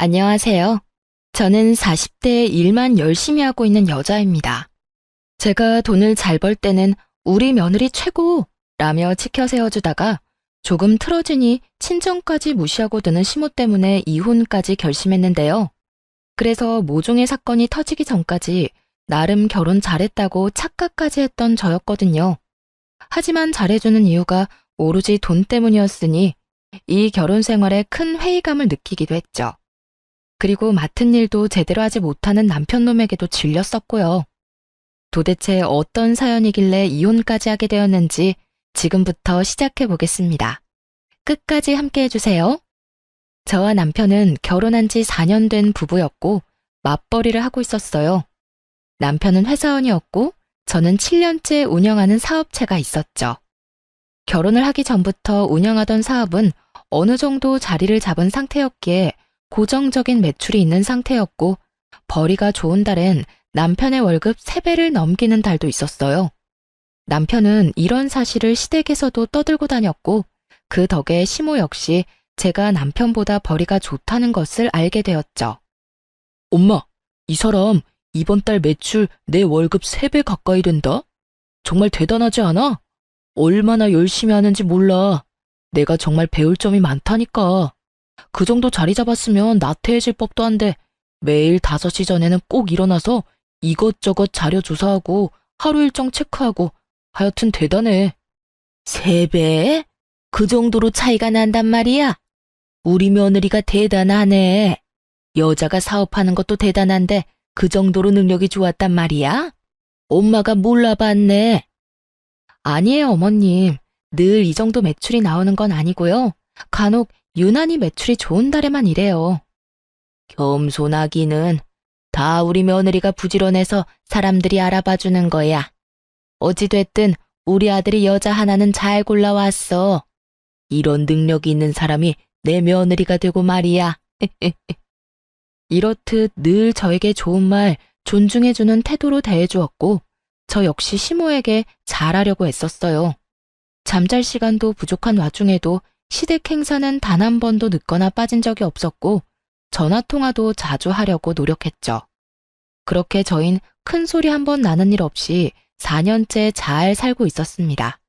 안녕하세요. 저는 40대에 일만 열심히 하고 있는 여자입니다. 제가 돈을 잘 벌 때는 우리 며느리 최고라며 치켜 세워주다가 조금 틀어지니 친정까지 무시하고 드는 시모 때문에 이혼까지 결심했는데요. 그래서 모종의 사건이 터지기 전까지 나름 결혼 잘했다고 착각까지 했던 저였거든요. 하지만 잘해주는 이유가 오로지 돈 때문이었으니 이 결혼 생활에 큰 회의감을 느끼기도 했죠. 그리고 맡은 일도 제대로 하지 못하는 남편놈에게도 질렸었고요. 도대체 어떤 사연이길래 이혼까지 하게 되었는지 지금부터 시작해 보겠습니다. 끝까지 함께 해주세요. 저와 남편은 결혼한 지 4년 된 부부였고 맞벌이를 하고 있었어요. 남편은 회사원이었고 저는 7년째 운영하는 사업체가 있었죠. 결혼을 하기 전부터 운영하던 사업은 어느 정도 자리를 잡은 상태였기에 고정적인 매출이 있는 상태였고 벌이가 좋은 달엔 남편의 월급 3배를 넘기는 달도 있었어요. 남편은 이런 사실을 시댁에서도 떠들고 다녔고 그 덕에 시모 역시 제가 남편보다 벌이가 좋다는 것을 알게 되었죠. 엄마, 이 사람 이번 달 매출 내 월급 3배 가까이 된다? 정말 대단하지 않아? 얼마나 열심히 하는지 몰라. 내가 정말 배울 점이 많다니까. 그 정도 자리 잡았으면 나태해질 법도 한데 매일 5시 전에는 꼭 일어나서 이것저것 자료 조사하고 하루 일정 체크하고 하여튼 대단해. 3배? 그 정도로 차이가 난단 말이야? 우리 며느리가 대단하네. 여자가 사업하는 것도 대단한데 그 정도로 능력이 좋았단 말이야? 엄마가 몰라봤네. 아니에요, 어머님. 늘 이 정도 매출이 나오는 건 아니고요. 간혹 유난히 매출이 좋은 달에만 이래요. 겸손하기는 다 우리 며느리가 부지런해서 사람들이 알아봐주는 거야. 어찌됐든 우리 아들이 여자 하나는 잘 골라왔어. 이런 능력이 있는 사람이 내 며느리가 되고 말이야. 이렇듯 늘 저에게 좋은 말, 존중해주는 태도로 대해주었고 저 역시 시모에게 잘하려고 애썼어요. 잠잘 시간도 부족한 와중에도 시댁 행사는 단 한 번도 늦거나 빠진 적이 없었고 전화통화도 자주 하려고 노력했죠. 그렇게 저흰 큰 소리 한 번 나는 일 없이 4년째 잘 살고 있었습니다.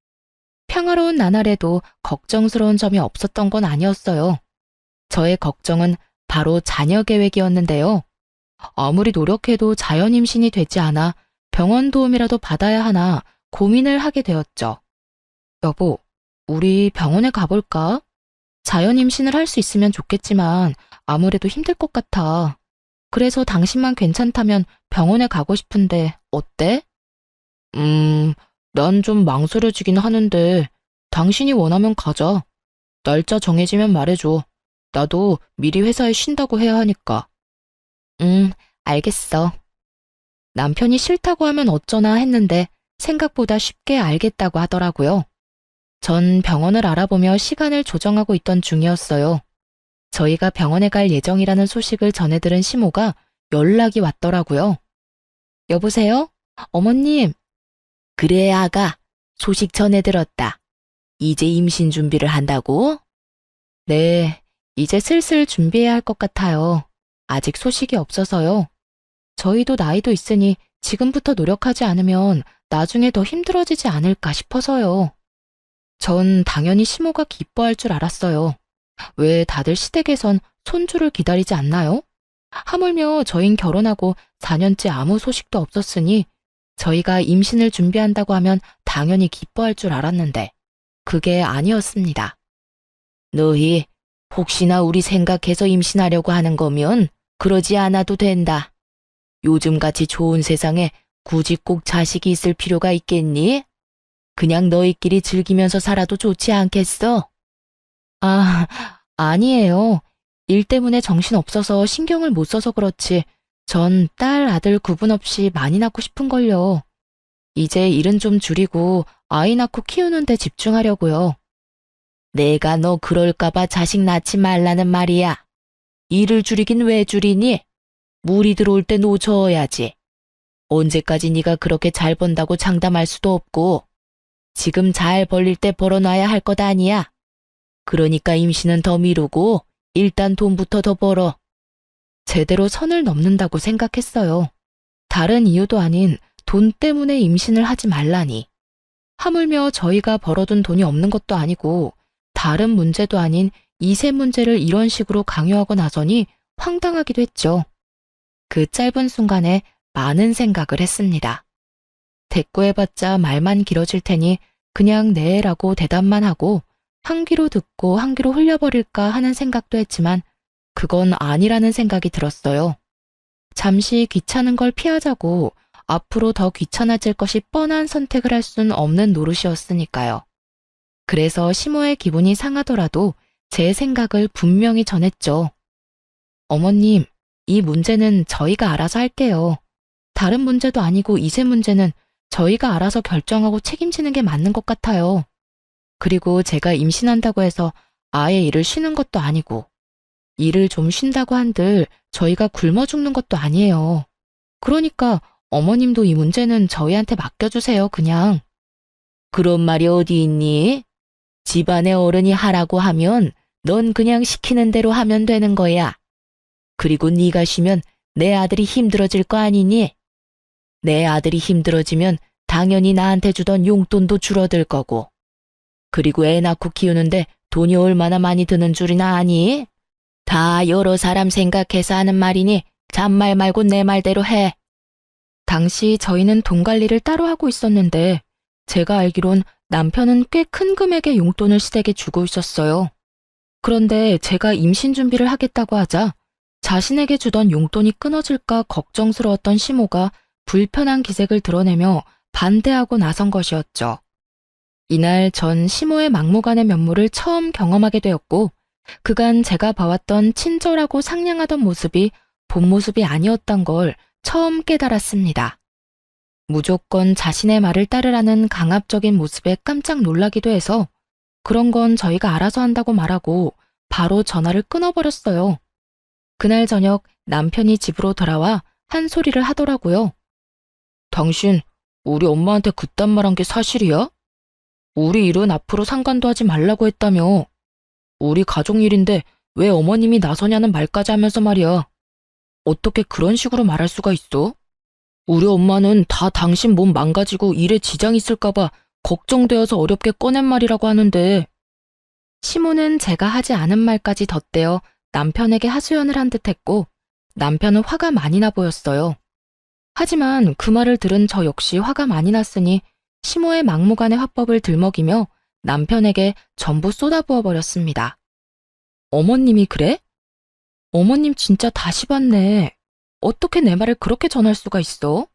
평화로운 나날에도 걱정스러운 점이 없었던 건 아니었어요. 저의 걱정은 바로 자녀 계획이었는데요. 아무리 노력해도 자연 임신이 되지 않아 병원 도움이라도 받아야 하나 고민을 하게 되었죠. 여보, 우리 병원에 가볼까? 자연 임신을 할 수 있으면 좋겠지만 아무래도 힘들 것 같아. 그래서 당신만 괜찮다면 병원에 가고 싶은데 어때? 난 좀 망설여지긴 하는데 당신이 원하면 가자. 날짜 정해지면 말해줘. 나도 미리 회사에 쉰다고 해야 하니까. 알겠어. 남편이 싫다고 하면 어쩌나 했는데 생각보다 쉽게 알겠다고 하더라고요. 전 병원을 알아보며 시간을 조정하고 있던 중이었어요. 저희가 병원에 갈 예정이라는 소식을 전해 들은 시모가 연락이 왔더라고요. 여보세요? 어머님. 그래, 아가. 소식 전해 들었다. 이제 임신 준비를 한다고? 네, 이제 슬슬 준비해야 할 것 같아요. 아직 소식이 없어서요. 저희도 나이도 있으니 지금부터 노력하지 않으면 나중에 더 힘들어지지 않을까 싶어서요. 전 당연히 시모가 기뻐할 줄 알았어요. 왜 다들 시댁에선 손주를 기다리지 않나요? 하물며 저흰 결혼하고 4년째 아무 소식도 없었으니 저희가 임신을 준비한다고 하면 당연히 기뻐할 줄 알았는데 그게 아니었습니다. 너희 혹시나 우리 생각해서 임신하려고 하는 거면 그러지 않아도 된다. 요즘같이 좋은 세상에 굳이 꼭 자식이 있을 필요가 있겠니? 그냥 너희끼리 즐기면서 살아도 좋지 않겠어? 아, 아니에요. 일 때문에 정신 없어서 신경을 못 써서 그렇지. 전 딸, 아들 구분 없이 많이 낳고 싶은걸요. 이제 일은 좀 줄이고 아이 낳고 키우는 데 집중하려고요. 내가 너 그럴까봐 자식 낳지 말라는 말이야. 일을 줄이긴 왜 줄이니? 물이 들어올 때 놓쳐야지. 언제까지 네가 그렇게 잘 번다고 장담할 수도 없고 지금 잘 벌릴 때 벌어놔야 할 것 아니야. 그러니까 임신은 더 미루고 일단 돈부터 더 벌어. 제대로 선을 넘는다고 생각했어요. 다른 이유도 아닌 돈 때문에 임신을 하지 말라니. 하물며 저희가 벌어둔 돈이 없는 것도 아니고 다른 문제도 아닌 이세 문제를 이런 식으로 강요하고 나서니 황당하기도 했죠. 그 짧은 순간에 많은 생각을 했습니다. 대꾸해봤자 말만 길어질 테니 그냥 네라고 대답만 하고 한 귀로 듣고 한 귀로 흘려버릴까 하는 생각도 했지만 그건 아니라는 생각이 들었어요. 잠시 귀찮은 걸 피하자고 앞으로 더 귀찮아질 것이 뻔한 선택을 할 순 없는 노릇이었으니까요. 그래서 시모의 기분이 상하더라도 제 생각을 분명히 전했죠. 어머님, 이 문제는 저희가 알아서 할게요. 다른 문제도 아니고 이세 문제는 저희가 알아서 결정하고 책임지는 게 맞는 것 같아요. 그리고 제가 임신한다고 해서 아예 일을 쉬는 것도 아니고 일을 좀 쉰다고 한들 저희가 굶어 죽는 것도 아니에요. 그러니까 어머님도 이 문제는 저희한테 맡겨주세요, 그냥. 그런 말이 어디 있니? 집안의 어른이 하라고 하면 넌 그냥 시키는 대로 하면 되는 거야. 그리고 네가 쉬면 내 아들이 힘들어질 거 아니니? 내 아들이 힘들어지면 당연히 나한테 주던 용돈도 줄어들 거고. 그리고 애 낳고 키우는데 돈이 얼마나 많이 드는 줄이나 아니? 다 여러 사람 생각해서 하는 말이니 잔말 말고 내 말대로 해. 당시 저희는 돈 관리를 따로 하고 있었는데 제가 알기론 남편은 꽤 큰 금액의 용돈을 시댁에 주고 있었어요. 그런데 제가 임신 준비를 하겠다고 하자 자신에게 주던 용돈이 끊어질까 걱정스러웠던 시모가 불편한 기색을 드러내며 반대하고 나선 것이었죠. 이날 전 시모의 막무가내 면모를 처음 경험하게 되었고 그간 제가 봐왔던 친절하고 상냥하던 모습이 본 모습이 아니었던 걸 처음 깨달았습니다. 무조건 자신의 말을 따르라는 강압적인 모습에 깜짝 놀라기도 해서 그런 건 저희가 알아서 한다고 말하고 바로 전화를 끊어버렸어요. 그날 저녁 남편이 집으로 돌아와 한 소리를 하더라고요. 당신 우리 엄마한테 그딴 말 한 게 사실이야? 우리 일은 앞으로 상관도 하지 말라고 했다며. 우리 가족 일인데 왜 어머님이 나서냐는 말까지 하면서 말이야. 어떻게 그런 식으로 말할 수가 있어? 우리 엄마는 다 당신 몸 망가지고 일에 지장 있을까봐 걱정되어서 어렵게 꺼낸 말이라고 하는데. 시모는 제가 하지 않은 말까지 덧대어 남편에게 하소연을 한 듯했고 남편은 화가 많이 나 보였어요. 하지만 그 말을 들은 저 역시 화가 많이 났으니 시모의 막무가내 화법을 들먹이며 남편에게 전부 쏟아부어 버렸습니다. 어머님이 그래? 어머님 진짜 다시 봤네. 어떻게 내 말을 그렇게 전할 수가 있어?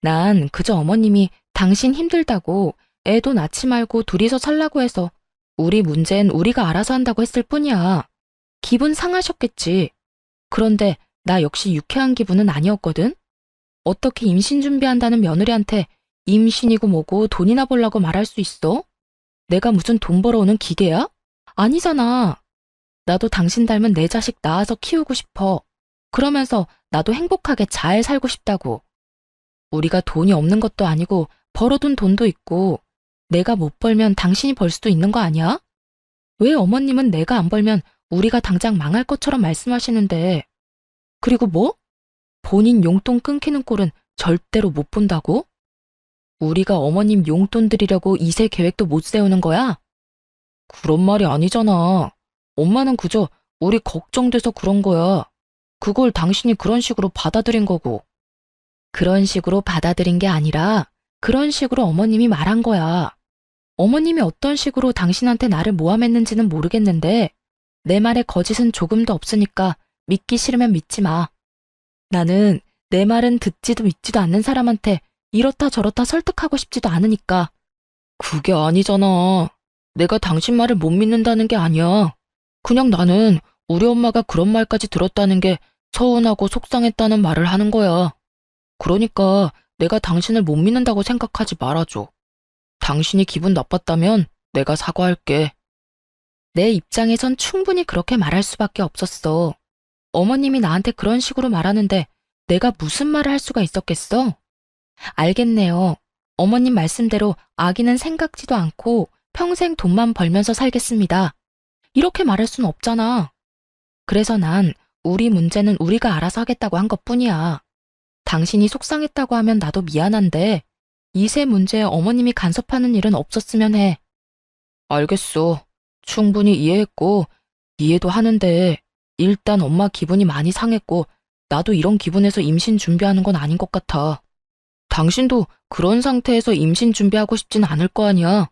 난 그저 어머님이 당신 힘들다고 애도 낳지 말고 둘이서 살라고 해서 우리 문제는 우리가 알아서 한다고 했을 뿐이야. 기분 상하셨겠지. 그런데 나 역시 유쾌한 기분은 아니었거든? 어떻게 임신 준비한다는 며느리한테 임신이고 뭐고 돈이나 벌라고 말할 수 있어? 내가 무슨 돈 벌어오는 기계야? 아니잖아. 나도 당신 닮은 내 자식 낳아서 키우고 싶어. 그러면서 나도 행복하게 잘 살고 싶다고. 우리가 돈이 없는 것도 아니고 벌어둔 돈도 있고 내가 못 벌면 당신이 벌 수도 있는 거 아니야? 왜 어머님은 내가 안 벌면 우리가 당장 망할 것처럼 말씀하시는데. 그리고 뭐? 본인 용돈 끊기는 꼴은 절대로 못 본다고? 우리가 어머님 용돈 드리려고 이세 계획도 못 세우는 거야? 그런 말이 아니잖아. 엄마는 그저 우리 걱정돼서 그런 거야. 그걸 당신이 그런 식으로 받아들인 거고. 그런 식으로 받아들인 게 아니라 그런 식으로 어머님이 말한 거야. 어머님이 어떤 식으로 당신한테 나를 모함했는지는 모르겠는데 내 말에 거짓은 조금도 없으니까 믿기 싫으면 믿지 마. 나는 내 말은 듣지도 믿지도 않는 사람한테 이렇다 저렇다 설득하고 싶지도 않으니까. 그게 아니잖아. 내가 당신 말을 못 믿는다는 게 아니야. 그냥 나는 우리 엄마가 그런 말까지 들었다는 게 서운하고 속상했다는 말을 하는 거야. 그러니까 내가 당신을 못 믿는다고 생각하지 말아줘. 당신이 기분 나빴다면 내가 사과할게. 내 입장에선 충분히 그렇게 말할 수밖에 없었어. 어머님이 나한테 그런 식으로 말하는데 내가 무슨 말을 할 수가 있었겠어? 알겠네요. 어머님 말씀대로 아기는 생각지도 않고 평생 돈만 벌면서 살겠습니다. 이렇게 말할 순 없잖아. 그래서 난 우리 문제는 우리가 알아서 하겠다고 한 것뿐이야. 당신이 속상했다고 하면 나도 미안한데 이세 문제에 어머님이 간섭하는 일은 없었으면 해. 알겠어. 충분히 이해했고 이해도 하는데 일단 엄마 기분이 많이 상했고 나도 이런 기분에서 임신 준비하는 건 아닌 것 같아. 당신도 그런 상태에서 임신 준비하고 싶진 않을 거 아니야.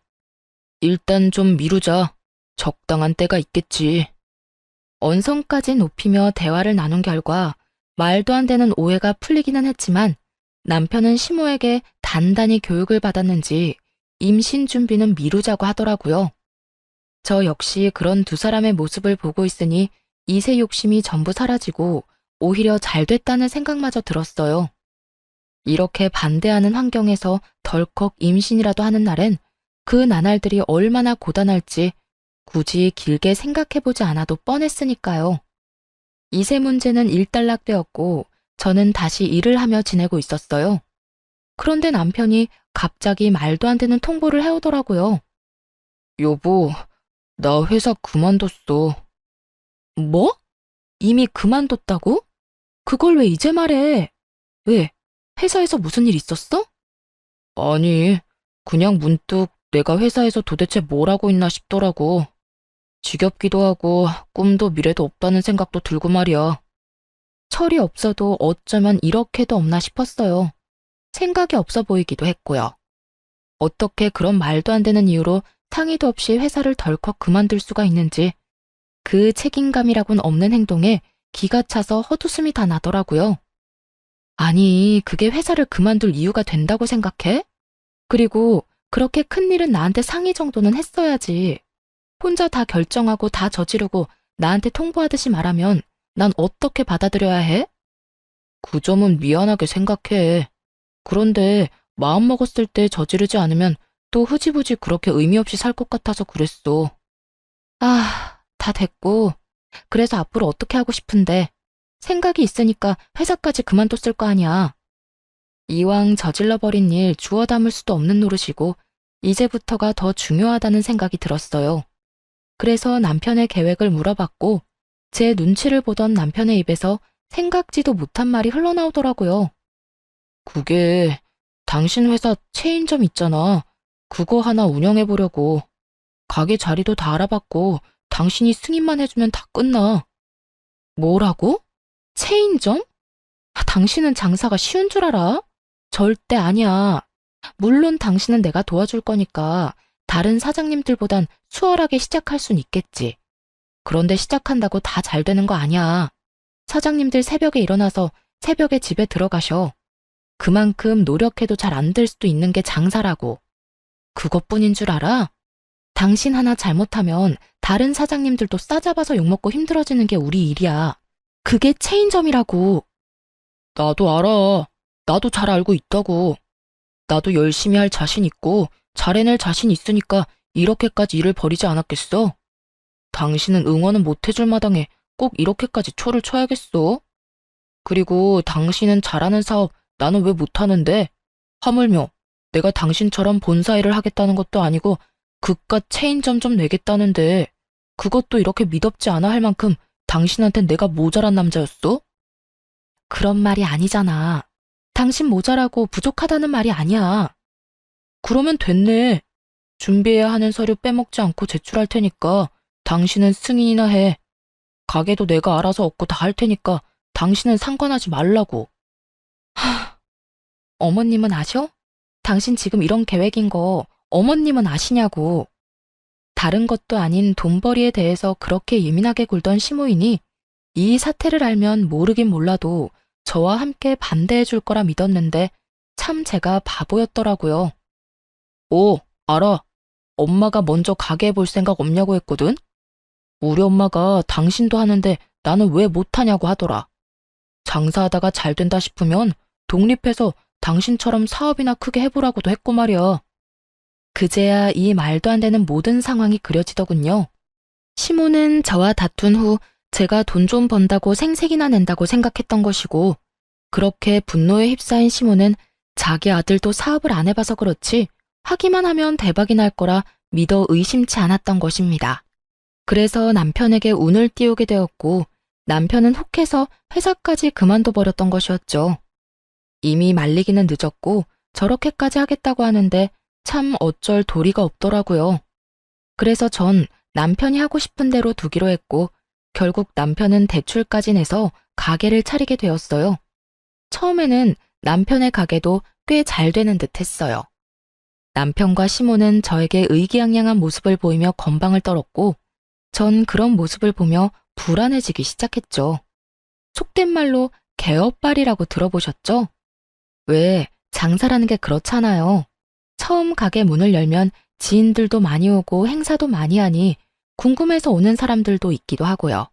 일단 좀 미루자. 적당한 때가 있겠지. 언성까지 높이며 대화를 나눈 결과 말도 안 되는 오해가 풀리기는 했지만 남편은 시모에게 단단히 교육을 받았는지 임신 준비는 미루자고 하더라고요. 저 역시 그런 두 사람의 모습을 보고 있으니 이세 욕심이 전부 사라지고 오히려 잘 됐다는 생각마저 들었어요. 이렇게 반대하는 환경에서 덜컥 임신이라도 하는 날엔 그 나날들이 얼마나 고단할지 굳이 길게 생각해보지 않아도 뻔했으니까요. 이세 문제는 일단락되었고 저는 다시 일을 하며 지내고 있었어요. 그런데 남편이 갑자기 말도 안 되는 통보를 해오더라고요. 여보, 나 회사 그만뒀어. 뭐? 이미 그만뒀다고? 그걸 왜 이제 말해? 왜? 회사에서 무슨 일 있었어? 아니, 그냥 문득 내가 회사에서 도대체 뭘 하고 있나 싶더라고. 지겹기도 하고 꿈도 미래도 없다는 생각도 들고 말이야. 철이 없어도 어쩌면 이렇게도 없나 싶었어요. 생각이 없어 보이기도 했고요. 어떻게 그런 말도 안 되는 이유로 상의도 없이 회사를 덜컥 그만둘 수가 있는지 그 책임감이라곤 없는 행동에 기가 차서 헛웃음이 다 나더라고요. 아니, 그게 회사를 그만둘 이유가 된다고 생각해? 그리고 그렇게 큰일은 나한테 상의 정도는 했어야지. 혼자 다 결정하고 다 저지르고 나한테 통보하듯이 말하면 난 어떻게 받아들여야 해? 그 점은 미안하게 생각해. 그런데 마음먹었을 때 저지르지 않으면 또 흐지부지 그렇게 의미 없이 살 것 같아서 그랬어. 아, 다 됐고. 그래서 앞으로 어떻게 하고 싶은데 생각이 있으니까 회사까지 그만뒀을 거 아니야. 이왕 저질러버린 일 주워 담을 수도 없는 노릇이고 이제부터가 더 중요하다는 생각이 들었어요. 그래서 남편의 계획을 물어봤고 제 눈치를 보던 남편의 입에서 생각지도 못한 말이 흘러나오더라고요. 그게 당신 회사 체인점 있잖아. 그거 하나 운영해보려고. 가게 자리도 다 알아봤고 당신이 승인만 해주면 다 끝나. 뭐라고? 체인점? 당신은 장사가 쉬운 줄 알아? 절대 아니야. 물론 당신은 내가 도와줄 거니까 다른 사장님들보단 수월하게 시작할 순 있겠지. 그런데 시작한다고 다 잘 되는 거 아니야. 사장님들 새벽에 일어나서 새벽에 집에 들어가셔. 그만큼 노력해도 잘 안 될 수도 있는 게 장사라고. 그것뿐인 줄 알아? 당신 하나 잘못하면 다른 사장님들도 싸잡아서 욕먹고 힘들어지는 게 우리 일이야. 그게 체인점이라고. 나도 알아. 나도 잘 알고 있다고. 나도 열심히 할 자신 있고 잘 해낼 자신 있으니까 이렇게까지 일을 벌이지 않았겠어? 당신은 응원은 못 해줄 마당에 꼭 이렇게까지 초를 쳐야겠어? 그리고 당신은 잘하는 사업 나는 왜 못하는데? 하물며 내가 당신처럼 본사 일을 하겠다는 것도 아니고 그깟 체인점 좀 내겠다는데 그것도 이렇게 미덥지 않아 할 만큼 당신한텐 내가 모자란 남자였어? 그런 말이 아니잖아. 당신 모자라고 부족하다는 말이 아니야. 그러면 됐네. 준비해야 하는 서류 빼먹지 않고 제출할 테니까 당신은 승인이나 해. 가게도 내가 알아서 얻고 다 할 테니까 당신은 상관하지 말라고. 어머님은 아셔? 당신 지금 이런 계획인 거 어머님은 아시냐고. 다른 것도 아닌 돈벌이에 대해서 그렇게 예민하게 굴던 시모이니 이 사태를 알면 모르긴 몰라도 저와 함께 반대해 줄 거라 믿었는데 참 제가 바보였더라고요. 오, 알아. 엄마가 먼저 가게 해볼 생각 없냐고 했거든? 우리 엄마가 당신도 하는데 나는 왜 못하냐고 하더라. 장사하다가 잘 된다 싶으면 독립해서 당신처럼 사업이나 크게 해보라고도 했고 말이야. 그제야 이 말도 안 되는 모든 상황이 그려지더군요. 시모는 저와 다툰 후 제가 돈 좀 번다고 생색이나 낸다고 생각했던 것이고 그렇게 분노에 휩싸인 시모는 자기 아들도 사업을 안 해봐서 그렇지 하기만 하면 대박이 날 거라 믿어 의심치 않았던 것입니다. 그래서 남편에게 운을 띄우게 되었고 남편은 혹해서 회사까지 그만둬버렸던 것이었죠. 이미 말리기는 늦었고 저렇게까지 하겠다고 하는데 참 어쩔 도리가 없더라고요. 그래서 전 남편이 하고 싶은 대로 두기로 했고 결국 남편은 대출까지 내서 가게를 차리게 되었어요. 처음에는 남편의 가게도 꽤 잘 되는 듯 했어요. 남편과 시모는 저에게 의기양양한 모습을 보이며 건방을 떨었고 전 그런 모습을 보며 불안해지기 시작했죠. 속된 말로 개업발이라고 들어보셨죠? 왜 장사라는 게 그렇잖아요. 처음 가게 문을 열면 지인들도 많이 오고 행사도 많이 하니 궁금해서 오는 사람들도 있기도 하고요.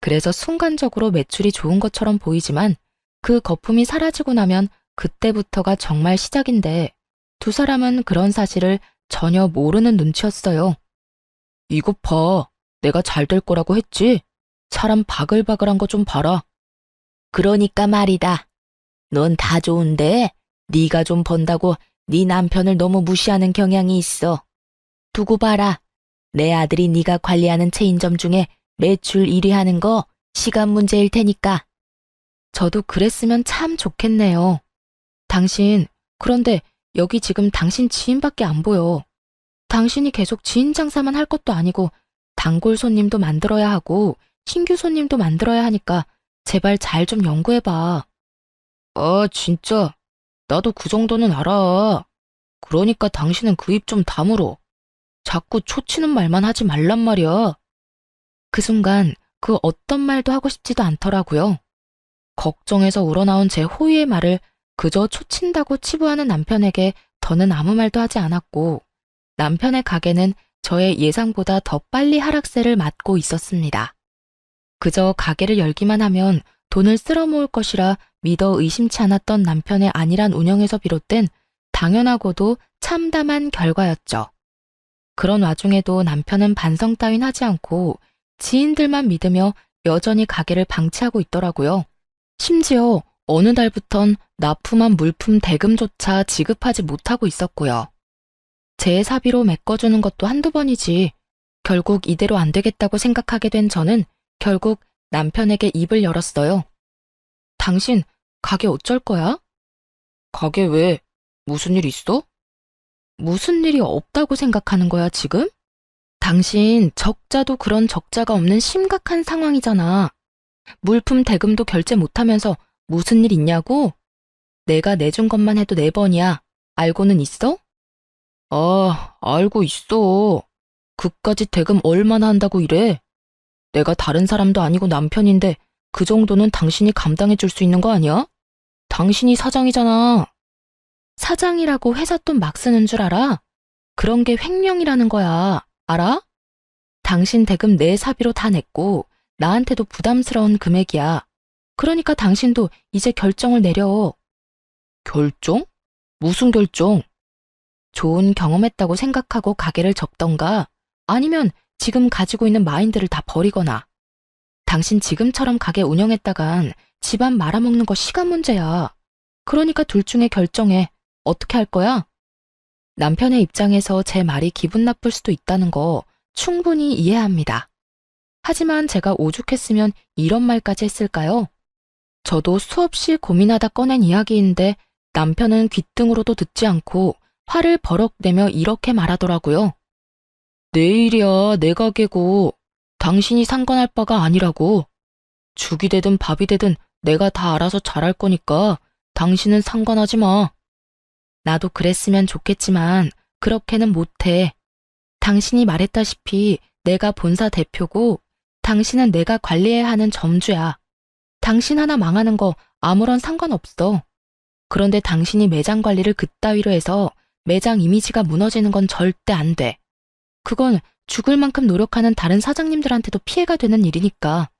그래서 순간적으로 매출이 좋은 것처럼 보이지만 그 거품이 사라지고 나면 그때부터가 정말 시작인데 두 사람은 그런 사실을 전혀 모르는 눈치였어요. 이것 봐. 내가 잘 될 거라고 했지? 사람 바글바글한 거 좀 봐라. 그러니까 말이다. 넌 다 좋은데 네가 좀 번다고 네 남편을 너무 무시하는 경향이 있어. 두고 봐라. 내 아들이 네가 관리하는 체인점 중에 매출 1위 하는 거 시간 문제일 테니까. 저도 그랬으면 참 좋겠네요. 당신, 그런데 여기 지금 당신 지인밖에 안 보여. 당신이 계속 지인 장사만 할 것도 아니고 단골 손님도 만들어야 하고 신규 손님도 만들어야 하니까 제발 잘 좀 연구해봐. 아, 진짜. 나도 그 정도는 알아. 그러니까 당신은 그 입 좀 다물어. 자꾸 초치는 말만 하지 말란 말이야. 그 순간 그 어떤 말도 하고 싶지도 않더라고요. 걱정해서 우러나온 제 호의의 말을 그저 초친다고 치부하는 남편에게 더는 아무 말도 하지 않았고 남편의 가게는 저의 예상보다 더 빨리 하락세를 맞고 있었습니다. 그저 가게를 열기만 하면 돈을 쓸어모을 것이라 믿어 의심치 않았던 남편의 안일한 운영에서 비롯된 당연하고도 참담한 결과였죠. 그런 와중에도 남편은 반성 따윈 하지 않고 지인들만 믿으며 여전히 가게를 방치하고 있더라고요. 심지어 어느 달부턴 납품한 물품 대금조차 지급하지 못하고 있었고요. 제 사비로 메꿔주는 것도 한두 번이지. 결국 이대로 안 되겠다고 생각하게 된 저는 결국 남편에게 입을 열었어요. 당신 가게 어쩔 거야? 가게 왜? 무슨 일 있어? 무슨 일이 없다고 생각하는 거야, 지금? 당신 적자도 그런 적자가 없는 심각한 상황이잖아. 물품 대금도 결제 못하면서 무슨 일 있냐고? 내가 내준 것만 해도 4번이야. 알고는 있어? 아, 알고 있어. 그까짓 대금 얼마나 한다고 이래? 내가 다른 사람도 아니고 남편인데 그 정도는 당신이 감당해 줄 수 있는 거 아니야? 당신이 사장이잖아. 사장이라고 회사 돈 막 쓰는 줄 알아? 그런 게 횡령이라는 거야. 알아? 당신 대금 내 사비로 다 냈고 나한테도 부담스러운 금액이야. 그러니까 당신도 이제 결정을 내려. 결정? 무슨 결정? 좋은 경험했다고 생각하고 가게를 접던가 아니면 지금 가지고 있는 마인드를 다 버리거나. 당신 지금처럼 가게 운영했다간 집안 말아먹는 거 시간 문제야. 그러니까 둘 중에 결정해. 어떻게 할 거야? 남편의 입장에서 제 말이 기분 나쁠 수도 있다는 거 충분히 이해합니다. 하지만 제가 오죽했으면 이런 말까지 했을까요? 저도 수없이 고민하다 꺼낸 이야기인데 남편은 귓등으로도 듣지 않고 화를 버럭 내며 이렇게 말하더라고요. 내 일이야, 내 가게고. 당신이 상관할 바가 아니라고. 죽이 되든 밥이 되든 내가 다 알아서 잘할 거니까 당신은 상관하지 마. 나도 그랬으면 좋겠지만 그렇게는 못해. 당신이 말했다시피 내가 본사 대표고 당신은 내가 관리해야 하는 점주야. 당신 하나 망하는 거 아무런 상관없어. 그런데 당신이 매장 관리를 그따위로 해서 매장 이미지가 무너지는 건 절대 안 돼. 그건 죽을 만큼 노력하는 다른 사장님들한테도 피해가 되는 일이니까.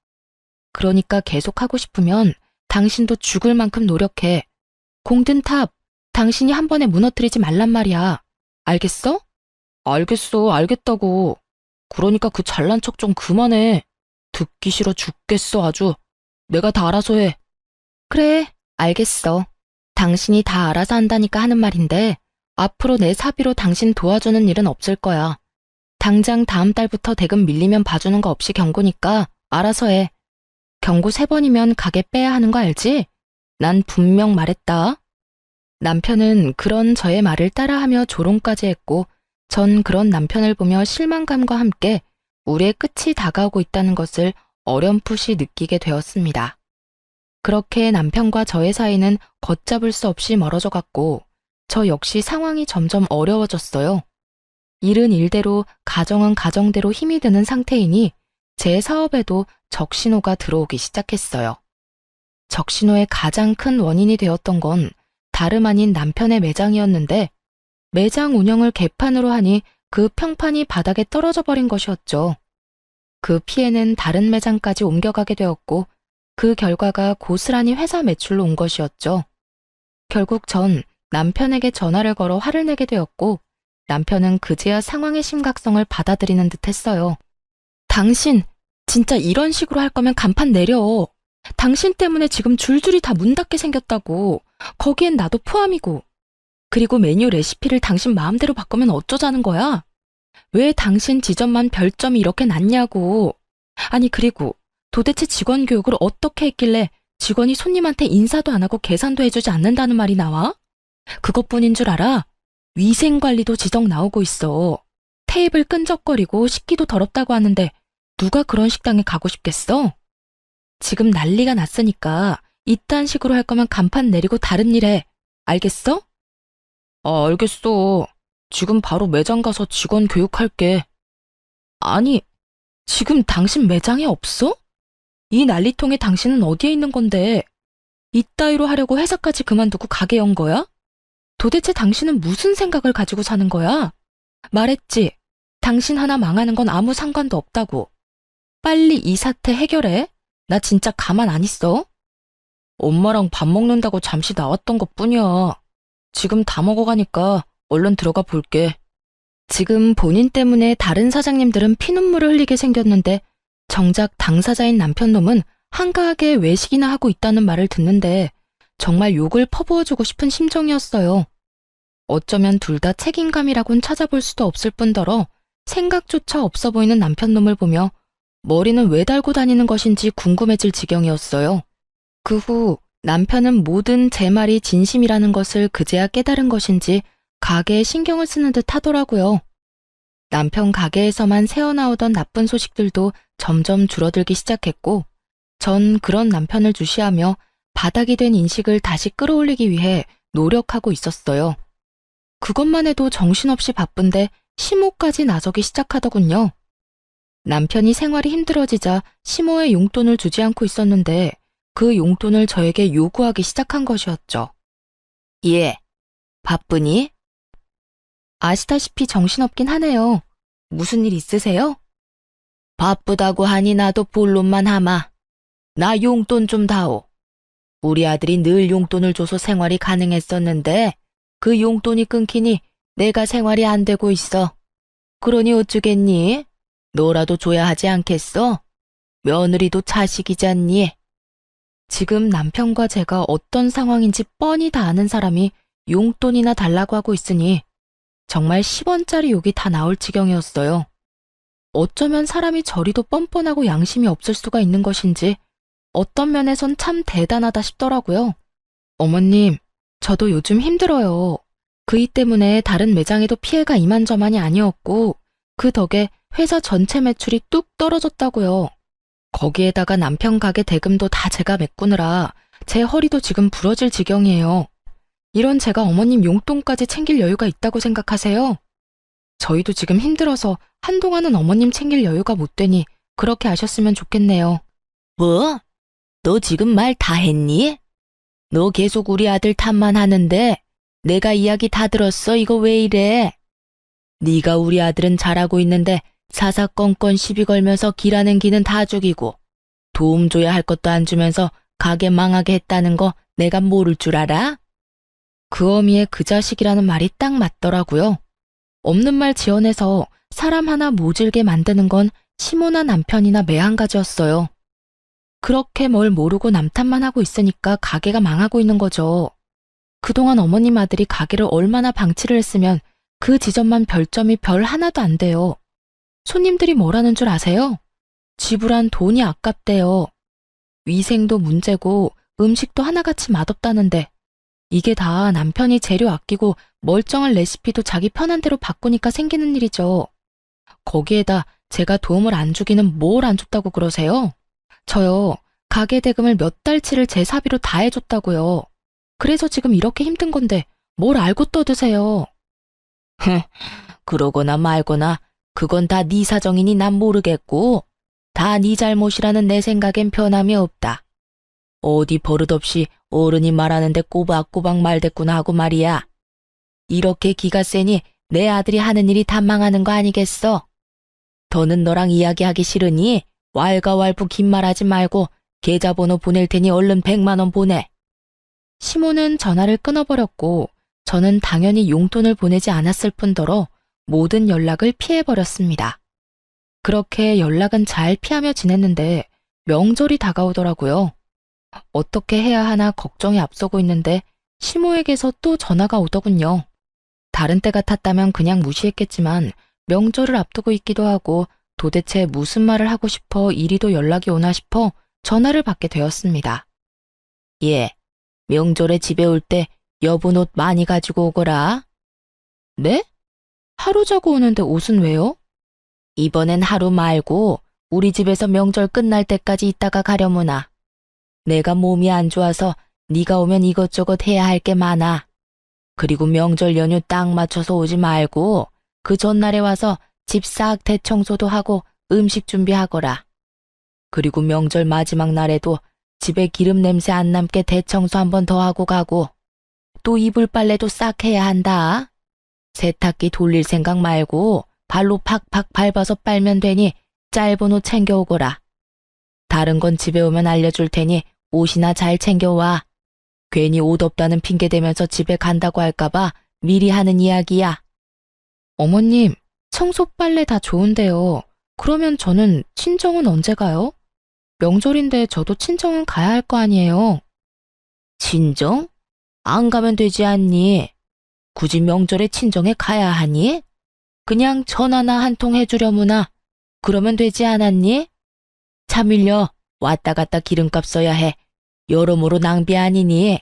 그러니까 계속 하고 싶으면 당신도 죽을 만큼 노력해. 공든탑, 당신이 한 번에 무너뜨리지 말란 말이야. 알겠어? 알겠어, 알겠다고. 그러니까 그 잘난 척 좀 그만해. 듣기 싫어 죽겠어, 아주. 내가 다 알아서 해. 그래, 알겠어. 당신이 다 알아서 한다니까 하는 말인데 앞으로 내 사비로 당신 도와주는 일은 없을 거야. 당장 다음 달부터 대금 밀리면 봐주는 거 없이 경고니까 알아서 해. 경고 3번이면 가게 빼야 하는 거 알지? 난 분명 말했다. 남편은 그런 저의 말을 따라하며 조롱까지 했고, 전 그런 남편을 보며 실망감과 함께 우리의 끝이 다가오고 있다는 것을 어렴풋이 느끼게 되었습니다. 그렇게 남편과 저의 사이는 걷잡을 수 없이 멀어져 갔고, 저 역시 상황이 점점 어려워졌어요. 일은 일대로, 가정은 가정대로 힘이 드는 상태이니 제 사업에도 적신호가 들어오기 시작했어요. 적신호의 가장 큰 원인이 되었던 건 다름 아닌 남편의 매장이었는데, 매장 운영을 개판으로 하니 그 평판이 바닥에 떨어져 버린 것이었죠. 그 피해는 다른 매장까지 옮겨가게 되었고, 그 결과가 고스란히 회사 매출로 온 것이었죠. 결국 전 남편에게 전화를 걸어 화를 내게 되었고, 남편은 그제야 상황의 심각성을 받아들이는 듯 했어요. 당신, 진짜 이런 식으로 할 거면 간판 내려. 당신 때문에 지금 줄줄이 다 문 닫게 생겼다고. 거기엔 나도 포함이고. 그리고 메뉴 레시피를 당신 마음대로 바꾸면 어쩌자는 거야? 왜 당신 지점만 별점이 이렇게 낮냐고. 아니, 그리고 도대체 직원 교육을 어떻게 했길래 직원이 손님한테 인사도 안 하고 계산도 해주지 않는다는 말이 나와? 그것뿐인 줄 알아? 위생관리도 지적 나오고 있어. 테이블 끈적거리고 식기도 더럽다고 하는데 누가 그런 식당에 가고 싶겠어? 지금 난리가 났으니까 이딴 식으로 할 거면 간판 내리고 다른 일 해. 알겠어? 알겠어. 지금 바로 매장 가서 직원 교육할게. 아니, 지금 당신 매장에 없어? 이 난리통에 당신은 어디에 있는 건데? 이따위로 하려고 회사까지 그만두고 가게 연 거야? 도대체 당신은 무슨 생각을 가지고 사는 거야? 말했지. 당신 하나 망하는 건 아무 상관도 없다고. 빨리 이 사태 해결해. 나 진짜 가만 안 있어. 엄마랑 밥 먹는다고 잠시 나왔던 것뿐이야. 지금 다 먹어가니까 얼른 들어가 볼게. 지금 본인 때문에 다른 사장님들은 피눈물을 흘리게 생겼는데 정작 당사자인 남편놈은 한가하게 외식이나 하고 있다는 말을 듣는데 정말 욕을 퍼부어주고 싶은 심정이었어요. 어쩌면 둘 다 책임감이라곤 찾아볼 수도 없을 뿐더러 생각조차 없어 보이는 남편놈을 보며 머리는 왜 달고 다니는 것인지 궁금해질 지경이었어요. 그 후 남편은 모든 제 말이 진심이라는 것을 그제야 깨달은 것인지 가게에 신경을 쓰는 듯 하더라고요. 남편 가게에서만 새어나오던 나쁜 소식들도 점점 줄어들기 시작했고, 전 그런 남편을 주시하며 바닥이 된 인식을 다시 끌어올리기 위해 노력하고 있었어요. 그것만 해도 정신없이 바쁜데 시모까지 나서기 시작하더군요. 남편이 생활이 힘들어지자 시모의 용돈을 주지 않고 있었는데 그 용돈을 저에게 요구하기 시작한 것이었죠. 예, 바쁘니? 아시다시피 정신없긴 하네요. 무슨 일 있으세요? 바쁘다고 하니 나도 본론만 하마. 나 용돈 좀 다오. 우리 아들이 늘 용돈을 줘서 생활이 가능했었는데 그 용돈이 끊기니 내가 생활이 안 되고 있어. 그러니 어쩌겠니? 너라도 줘야 하지 않겠어? 며느리도 자식이잖니. 지금 남편과 제가 어떤 상황인지 뻔히 다 아는 사람이 용돈이나 달라고 하고 있으니 정말 10원짜리 욕이 다 나올 지경이었어요. 어쩌면 사람이 저리도 뻔뻔하고 양심이 없을 수가 있는 것인지 어떤 면에선 참 대단하다 싶더라고요. 어머님, 저도 요즘 힘들어요. 그 일 때문에 다른 매장에도 피해가 이만저만이 아니었고 그 덕에 회사 전체 매출이 뚝 떨어졌다고요. 거기에다가 남편 가게 대금도 다 제가 메꾸느라 제 허리도 지금 부러질 지경이에요. 이런 제가 어머님 용돈까지 챙길 여유가 있다고 생각하세요? 저희도 지금 힘들어서 한동안은 어머님 챙길 여유가 못 되니 그렇게 아셨으면 좋겠네요. 뭐? 너 지금 말 다 했니? 너 계속 우리 아들 탓만 하는데 내가 이야기 다 들었어. 이거 왜 이래? 네가 우리 아들은 잘하고 있는데 사사건건 시비 걸면서 기라는 기는 다 죽이고 도움 줘야 할 것도 안 주면서 가게 망하게 했다는 거 내가 모를 줄 알아? 그 어미의 그 자식이라는 말이 딱 맞더라고요. 없는 말 지어내서 사람 하나 모질게 만드는 건 시모나 남편이나 매한가지였어요. 그렇게 뭘 모르고 남 탓만 하고 있으니까 가게가 망하고 있는 거죠. 그동안 어머님 아들이 가게를 얼마나 방치를 했으면 그 지점만 별점이 별 하나도 안 돼요. 손님들이 뭐라는 줄 아세요? 지불한 돈이 아깝대요. 위생도 문제고 음식도 하나같이 맛없다는데 이게 다 남편이 재료 아끼고 멀쩡한 레시피도 자기 편한 대로 바꾸니까 생기는 일이죠. 거기에다 제가 도움을 안 주기는 뭘 안 줬다고 그러세요? 저요, 가게 대금을 몇 달치를 제 사비로 다 해줬다고요. 그래서 지금 이렇게 힘든 건데 뭘 알고 떠드세요? 그러거나 말거나 그건 다 네 사정이니 난 모르겠고 다 네 잘못이라는 내 생각엔 변함이 없다. 어디 버릇없이 어른이 말하는데 꼬박꼬박 말대꾸나 하고 말이야. 이렇게 기가 세니 내 아들이 하는 일이 다 망하는 거 아니겠어? 더는 너랑 이야기하기 싫으니 왈가왈부 긴 말하지 말고 계좌번호 보낼 테니 얼른 100만 원 보내. 시모는 전화를 끊어버렸고 저는 당연히 용돈을 보내지 않았을 뿐더러 모든 연락을 피해버렸습니다. 그렇게 연락은 잘 피하며 지냈는데 명절이 다가오더라고요. 어떻게 해야 하나 걱정이 앞서고 있는데 시모에게서 또 전화가 오더군요. 다른 때 같았다면 그냥 무시했겠지만 명절을 앞두고 있기도 하고 도대체 무슨 말을 하고 싶어 이리도 연락이 오나 싶어 전화를 받게 되었습니다. 예, 명절에 집에 올 때 여분 옷 많이 가지고 오거라. 네? 하루 자고 오는데 옷은 왜요? 이번엔 하루 말고 우리 집에서 명절 끝날 때까지 있다가 가려무나. 내가 몸이 안 좋아서 네가 오면 이것저것 해야 할 게 많아. 그리고 명절 연휴 딱 맞춰서 오지 말고 그 전날에 와서 집 싹 대청소도 하고 음식 준비하거라. 그리고 명절 마지막 날에도 집에 기름 냄새 안 남게 대청소 한 번 더 하고 가고 또 이불 빨래도 싹 해야 한다. 세탁기 돌릴 생각 말고 발로 팍팍 밟아서 빨면 되니 짧은 옷 챙겨오거라. 다른 건 집에 오면 알려줄 테니 옷이나 잘 챙겨와. 괜히 옷 없다는 핑계 대면서 집에 간다고 할까봐 미리 하는 이야기야. 어머님, 청소 빨래 다 좋은데요. 그러면 저는 친정은 언제 가요? 명절인데 저도 친정은 가야 할 거 아니에요. 친정? 안 가면 되지 않니? 굳이 명절에 친정에 가야 하니? 그냥 전화나 한 통 해주려무나. 그러면 되지 않았니? 차 밀려 왔다 갔다 기름값 써야 해. 여러모로 낭비 아니니?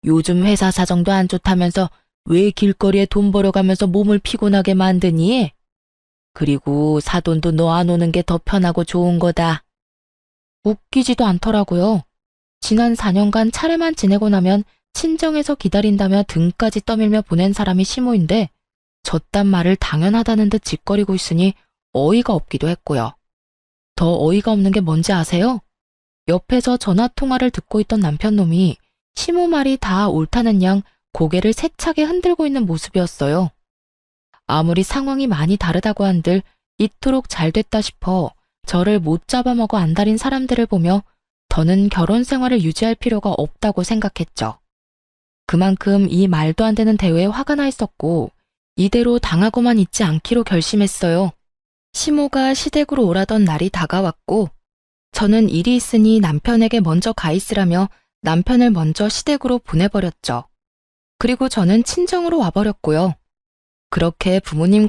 요즘 회사 사정도 안 좋다면서 왜 길거리에 돈 벌어가면서 몸을 피곤하게 만드니? 그리고 사돈도 너 안 오는 게 더 편하고 좋은 거다. 웃기지도 않더라고요. 지난 4년간 차례만 지내고 나면 친정에서 기다린다며 등까지 떠밀며 보낸 사람이 시모인데 저딴 말을 당연하다는 듯 짓거리고 있으니 어이가 없기도 했고요. 더 어이가 없는 게 뭔지 아세요? 옆에서 전화통화를 듣고 있던 남편놈이 시모 말이 다 옳다는 양 고개를 세차게 흔들고 있는 모습이었어요. 아무리 상황이 많이 다르다고 한들 이토록 잘 됐다 싶어 저를 못 잡아먹어 안달인 사람들을 보며 더는 결혼 생활을 유지할 필요가 없다고 생각했죠. 그만큼 이 말도 안 되는 대우에 화가 나 있었고 이대로 당하고만 있지 않기로 결심했어요. 시모가 시댁으로 오라던 날이 다가왔고 저는 일이 있으니 남편에게 먼저 가 있으라며 남편을 먼저 시댁으로 보내버렸죠. 그리고 저는 친정으로 와버렸고요. 그렇게 부모님과